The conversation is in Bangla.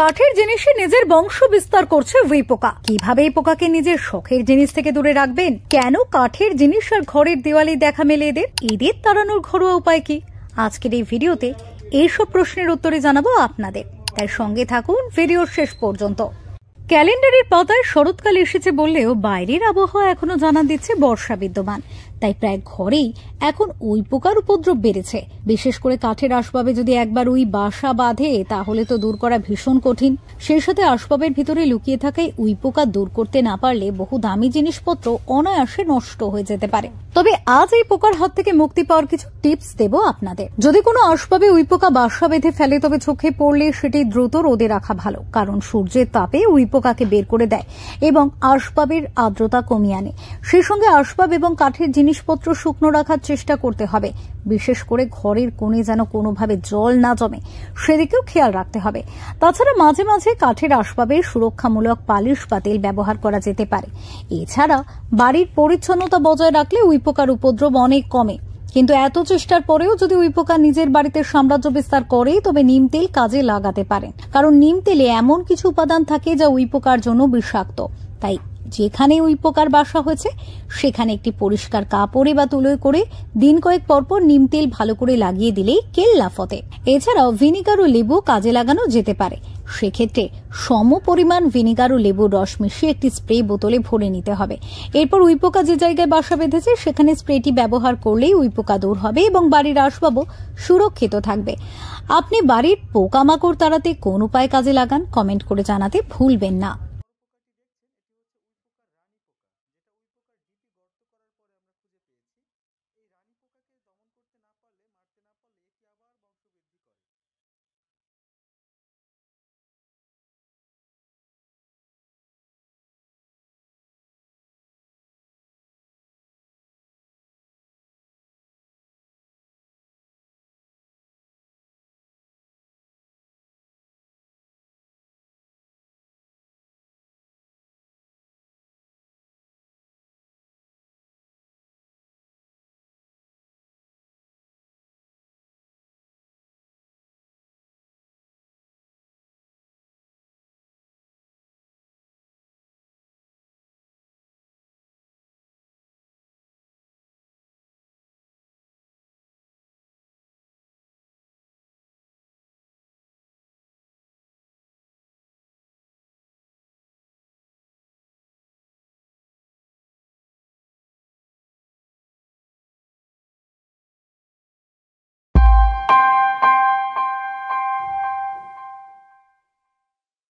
কাঠের জিনিসে নিজের বংশ বিস্তার করছে উই পোকা। কিভাবে এই পোকাকে নিজের শখের জিনিস থেকে দূরে রাখবেন? কেন কাঠের জিনিস আর ঘরের দেওয়ালে দেখা মেলে এদের তাড়ানোর ঘরোয়া উপায় কি? আজকের এই ভিডিওতে এইসব প্রশ্নের উত্তরে জানাবো আপনাদের, তাই সঙ্গে থাকুন ভিডিওর শেষ পর্যন্ত। ক্যালেন্ডারের পাতায় শরৎকাল এসেছে বললেও বাইরের আবহাওয়া এখনো জানান দিচ্ছে বর্ষা বিদ্যমান। তাই প্রায় ঘরেই এখন উই পোকার উপদ্রব বেড়েছে। বিশেষ করে কাঠের আসবাবে যদি একবার উই বাসা বাঁধে তাহলে তো দূর করা ভীষণ কঠিন। সেই সাথে আসবাবের ভিতরে লুকিয়ে থাকা উই পোকা দূর করতে না পারলে বহু দামি জিনিসপত্র অনায়াসে নষ্ট হয়ে যেতে পারে। তবে আজ এই পোকার হাত থেকে মুক্তি পাওয়ার কিছু টিপস দেব আপনাদের। যদি কোনো আসবাবে উই পোকা বাসা বেঁধে ফেলে তবে চোখে পড়লে সেটি দ্রুত রোদে রাখা ভালো, কারণ সূর্যের তাপে উই পোকাকে বের করে দেয় এবং আসবাবের আর্দ্রতা কমিয়ে আনে। সেই সঙ্গে আসবাব এবং কাঠের জিনিসপত্র শুকনো রাখার চেষ্টা করতে হবে। বিশেষ করে ঘরের কোণে যেন কোনোভাবে জল না জমে সেদিকেও খেয়াল রাখতে হবে। তাছাড়া মাঝে মাঝে কাঠের আসবাবে সুরক্ষামূলক পালিশ বা তেল ব্যবহার করা যেতে পারে। এছাড়া বাড়ির পরিচ্ছন্নতা বজায় রাখলে উই পোকার উপদ্রব অনেক কমে। কিন্তু এত চেষ্টার পরেও যদি উই পোকা নিজের বাড়িতে সাম্রাজ্য বিস্তার করে তবে নিম তেল কাজে লাগাতে পারেন, কারণ নিম তেলে এমন কিছু উপাদান থাকে যা উই পোকার জন্য বিষাক্ত। তাই যেখানে উই পোকার বাসা হয়েছে সেখানে একটি পরিষ্কার কাপড়ে বা তুলোয় করে দিন কয়েক পরপর নিম তেল ভালো করে লাগিয়ে দিলেই কেল্লা ফতে। এছাড়াও ভিনিগার ও লেবু কাজে লাগানো যেতে পারে। সেক্ষেত্রে সম পরিমাণ ভিনিগার ও লেবুর রস মিশিয়ে একটি স্প্রে বোতলে ভরে নিতে হবে। এরপর উই পোকা যে জায়গায় বাসা বেঁধেছে সেখানে স্প্রেটি ব্যবহার করলেই উই পোকা দূর হবে এবং বাড়ির আসবাবও সুরক্ষিত থাকবে। আপনি বাড়ির পোকামাকড় তাড়াতে কোন উপায় কাজে লাগান কমেন্ট করে জানাতে ভুলবেন না।